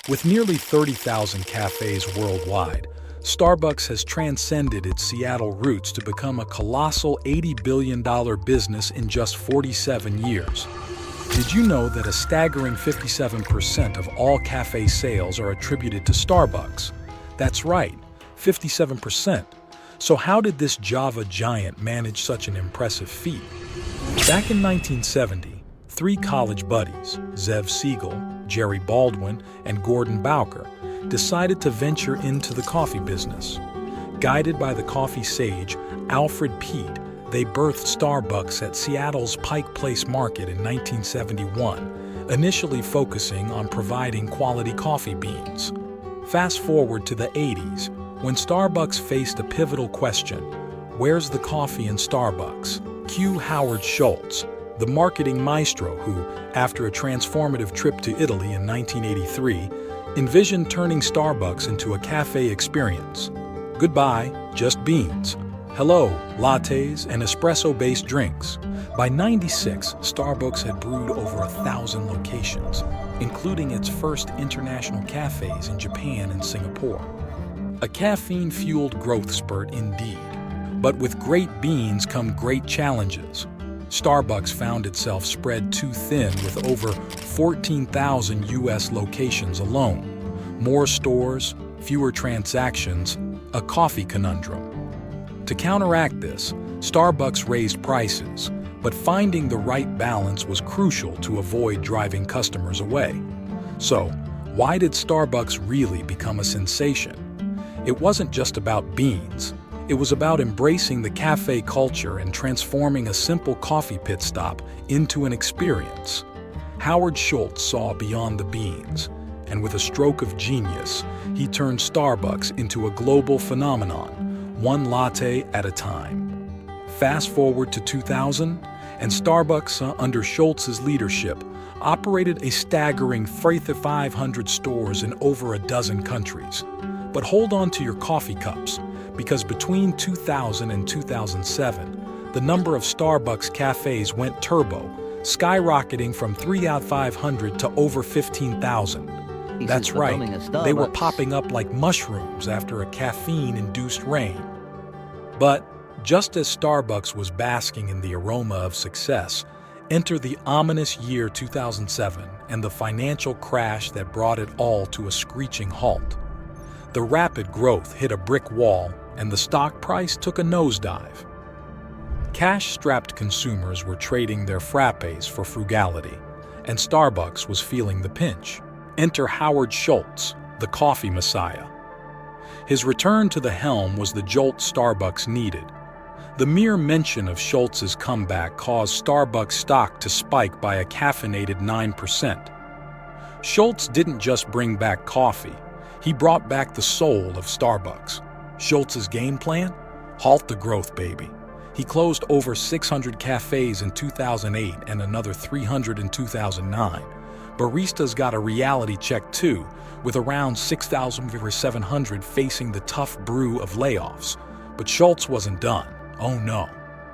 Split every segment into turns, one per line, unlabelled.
With nearly 30,000 cafes worldwide, Starbucks has transcended its Seattle roots to become a colossal $80 billion business in just 47 years. Did you know that a staggering 57% of all cafe sales are attributed to Starbucks? That's right, 57%. So how did this Java giant manage such an impressive feat? Back in 1970, three college buddies, Zev Siegel, Jerry Baldwin, and Gordon Bowker, decided to venture into the coffee business. Guided by the coffee sage Alfred Peet, they birthed Starbucks at Seattle's Pike Place Market in 1971, initially focusing on providing quality coffee beans. Fast forward to the 80s, when Starbucks faced a pivotal question: where's the coffee in Starbucks? Cue Howard Schultz, the marketing maestro who, after a transformative trip to Italy in 1983, envisioned turning Starbucks into a cafe experience. Goodbye, just beans. Hello, lattes and espresso-based drinks. By '96, Starbucks had brewed over 1,000 locations, including its first international cafes in Japan and Singapore. A caffeine-fueled growth spurt indeed. But with great beans come great challenges. Starbucks found itself spread too thin with over 14,000 U.S. locations alone. More stores, fewer transactions, a coffee conundrum. To counteract this, Starbucks raised prices, but finding the right balance was crucial to avoid driving customers away. So, why did Starbucks really become a sensation? It wasn't just about beans. It was about embracing the cafe culture and transforming a simple coffee pit stop into an experience. Howard Schultz saw beyond the beans, and with a stroke of genius, he turned Starbucks into a global phenomenon, one latte at a time. Fast forward to 2000, and Starbucks, under Schultz's leadership, operated a staggering 3,500 stores in over a dozen countries. But hold on to your coffee cups, because between 2000 and 2007, the number of Starbucks cafes went turbo, skyrocketing from 3 out of 500 to over 15,000. That's right, they were popping up like mushrooms after a caffeine-induced rain. But just as Starbucks was basking in the aroma of success, enter the ominous year 2007 and the financial crash that brought it all to a screeching halt. The rapid growth hit a brick wall, and the stock price took a nosedive. Cash-strapped consumers were trading their frappes for frugality, and Starbucks was feeling the pinch. Enter Howard Schultz, the coffee messiah. His return to the helm was the jolt Starbucks needed. The mere mention of Schultz's comeback caused Starbucks stock to spike by a caffeinated 9%. Schultz didn't just bring back coffee, he brought back the soul of Starbucks. Schultz's game plan? Halt the growth, baby. He closed over 600 cafes in 2008 and another 300 in 2009. Baristas got a reality check too, with around 6,700 facing the tough brew of layoffs. But Schultz wasn't done. Oh no.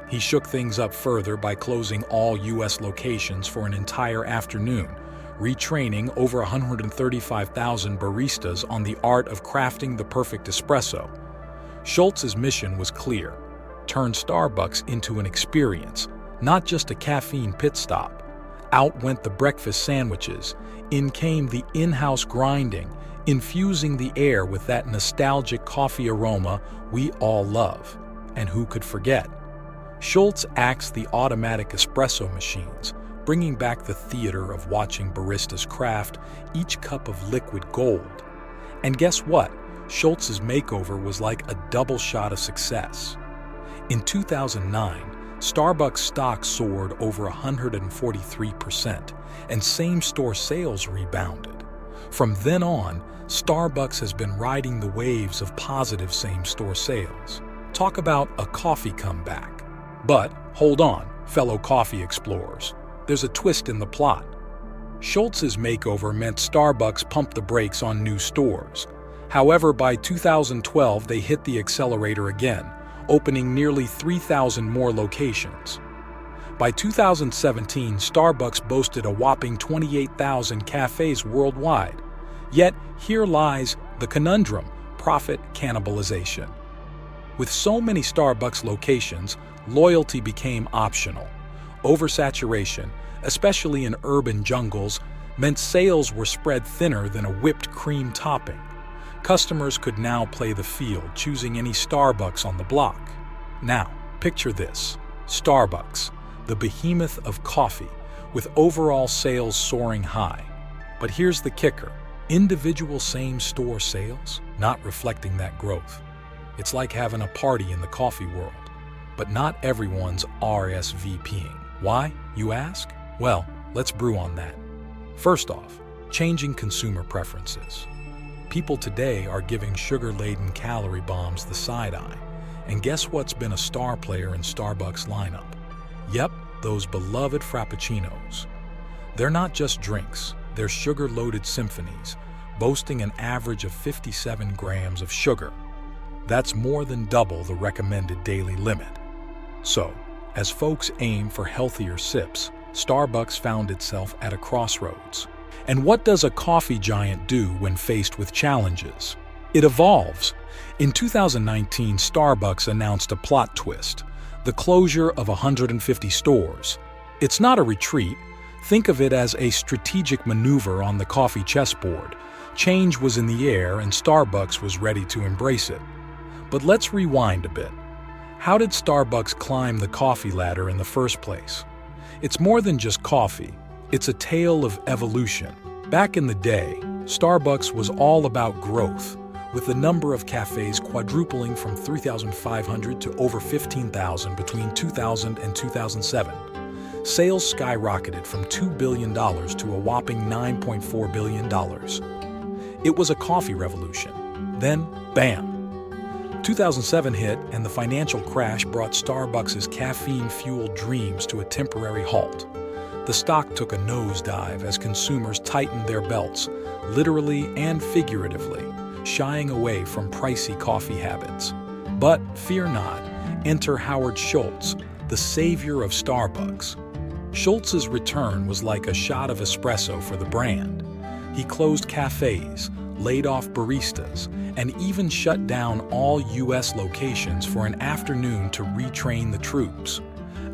He shook things up further by closing all U.S. locations for an entire afternoon, retraining over 135,000 baristas on the art of crafting the perfect espresso. Schultz's mission was clear: turn Starbucks into an experience, not just a caffeine pit stop. Out went the breakfast sandwiches, in came the in-house grinding, infusing the air with that nostalgic coffee aroma we all love. And who could forget? Schultz axed the automatic espresso machines, bringing back the theater of watching baristas craft each cup of liquid gold. And guess what? Schultz's makeover was like a double shot of success. In 2009, Starbucks stock soared over 143%, and same-store sales rebounded. From then on, Starbucks has been riding the waves of positive same-store sales. Talk about a coffee comeback. But hold on, fellow coffee explorers. There's a twist in the plot. Schultz's makeover meant Starbucks pumped the brakes on new stores. However, by 2012, they hit the accelerator again, opening nearly 3,000 more locations. By 2017, Starbucks boasted a whopping 28,000 cafes worldwide. Yet here lies the conundrum: profit cannibalization. With so many Starbucks locations, loyalty became optional. Oversaturation, especially in urban jungles, meant sales were spread thinner than a whipped cream topping. Customers could now play the field, choosing any Starbucks on the block. Now, picture this: Starbucks, the behemoth of coffee, with overall sales soaring high. But here's the kicker: individual same-store sales not reflecting that growth. It's like having a party in the coffee world, but not everyone's RSVPing. Why, you ask? Well, let's brew on that. First off, changing consumer preferences. People today are giving sugar-laden calorie bombs the side eye. And guess what's been a star player in Starbucks lineup? Yep, those beloved Frappuccinos. They're not just drinks, they're sugar-loaded symphonies, boasting an average of 57 grams of sugar. That's more than double the recommended daily limit. So, as folks aim for healthier sips, Starbucks found itself at a crossroads. And what does a coffee giant do when faced with challenges? It evolves. In 2019, Starbucks announced a plot twist: the closure of 150 stores. It's not a retreat. Think of it as a strategic maneuver on the coffee chessboard. Change was in the air, and Starbucks was ready to embrace it. But let's rewind a bit. How did Starbucks climb the coffee ladder in the first place? It's more than just coffee. It's a tale of evolution. Back in the day, Starbucks was all about growth, with the number of cafes quadrupling from 3,500 to over 15,000 between 2000 and 2007. Sales skyrocketed from $2 billion to a whopping $9.4 billion. It was a coffee revolution. Then, bam! 2007 hit, and the financial crash brought Starbucks' caffeine-fueled dreams to a temporary halt. The stock took a nosedive as consumers tightened their belts, literally and figuratively, shying away from pricey coffee habits. But fear not, enter Howard Schultz, the savior of Starbucks. Schultz's return was like a shot of espresso for the brand. He closed cafes, laid off baristas, and even shut down all U.S. locations for an afternoon to retrain the troops.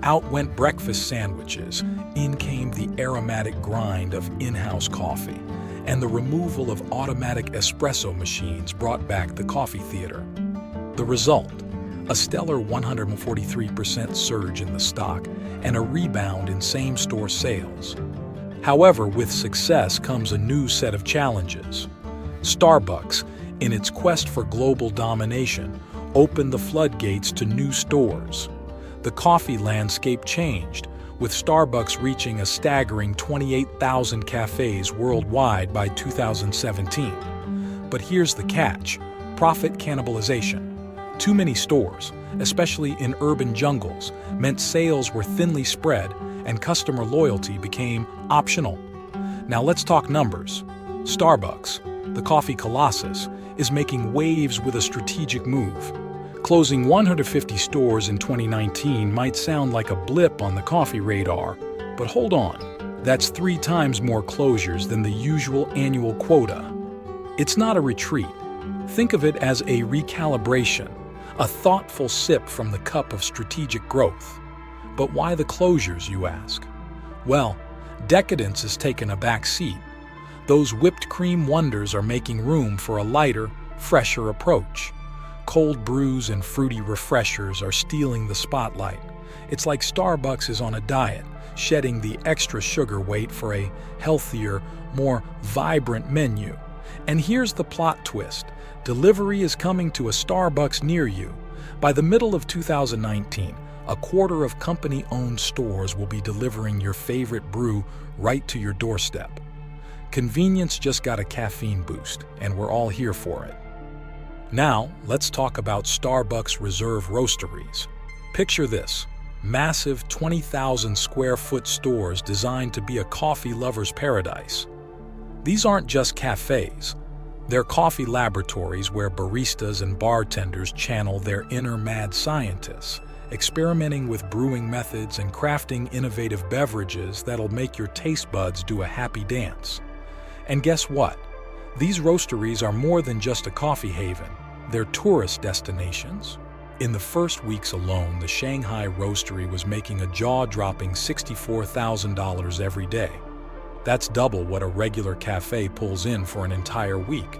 Out went breakfast sandwiches, in came the aromatic grind of in-house coffee, and the removal of automatic espresso machines brought back the coffee theater. The result? A stellar 143% surge in the stock and a rebound in same-store sales. However, with success comes a new set of challenges. Starbucks, in its quest for global domination, opened the floodgates to new stores. The coffee landscape changed, with Starbucks reaching a staggering 28,000 cafes worldwide by 2017. But here's the catch: profit cannibalization. Too many stores, especially in urban jungles, meant sales were thinly spread and customer loyalty became optional. Now let's talk numbers. Starbucks, the coffee colossus, is making waves with a strategic move. Closing 150 stores in 2019 might sound like a blip on the coffee radar, but hold on, that's 3 times more closures than the usual annual quota. It's not a retreat. Think of it as a recalibration, a thoughtful sip from the cup of strategic growth. But why the closures, you ask? Well, decadence has taken a back seat. Those whipped cream wonders are making room for a lighter, fresher approach. Cold brews and fruity refreshers are stealing the spotlight. It's like Starbucks is on a diet, shedding the extra sugar weight for a healthier, more vibrant menu. And here's the plot twist: delivery is coming to a Starbucks near you. By the middle of 2019, a quarter of company-owned stores will be delivering your favorite brew right to your doorstep. Convenience just got a caffeine boost, and we're all here for it. Now, let's talk about Starbucks Reserve Roasteries. Picture this: massive 20,000 square foot stores designed to be a coffee lover's paradise. These aren't just cafes. They're coffee laboratories where baristas and bartenders channel their inner mad scientists, experimenting with brewing methods and crafting innovative beverages that'll make your taste buds do a happy dance. And guess what? These roasteries are more than just a coffee haven. They're tourist destinations. In the first weeks alone, the Shanghai roastery was making a jaw-dropping $64,000 every day. That's double what a regular cafe pulls in for an entire week.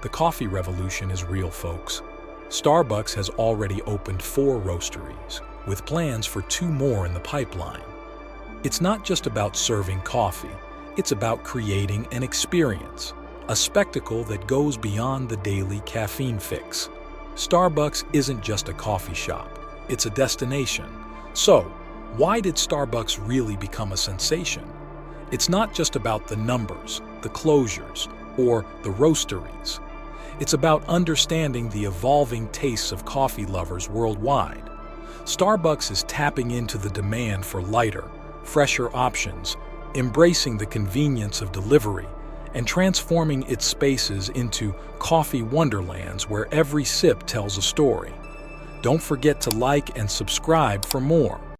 The coffee revolution is real, folks. Starbucks has already opened 4 roasteries, with plans for 2 more in the pipeline. It's not just about serving coffee, it's about creating an experience, a spectacle that goes beyond the daily caffeine fix. Starbucks isn't just a coffee shop, it's a destination. So, why did Starbucks really become a sensation? It's not just about the numbers, the closures, or the roasteries. It's about understanding the evolving tastes of coffee lovers worldwide. Starbucks is tapping into the demand for lighter, fresher options, embracing the convenience of delivery, and transforming its spaces into coffee wonderlands where every sip tells a story. Don't forget to like and subscribe for more.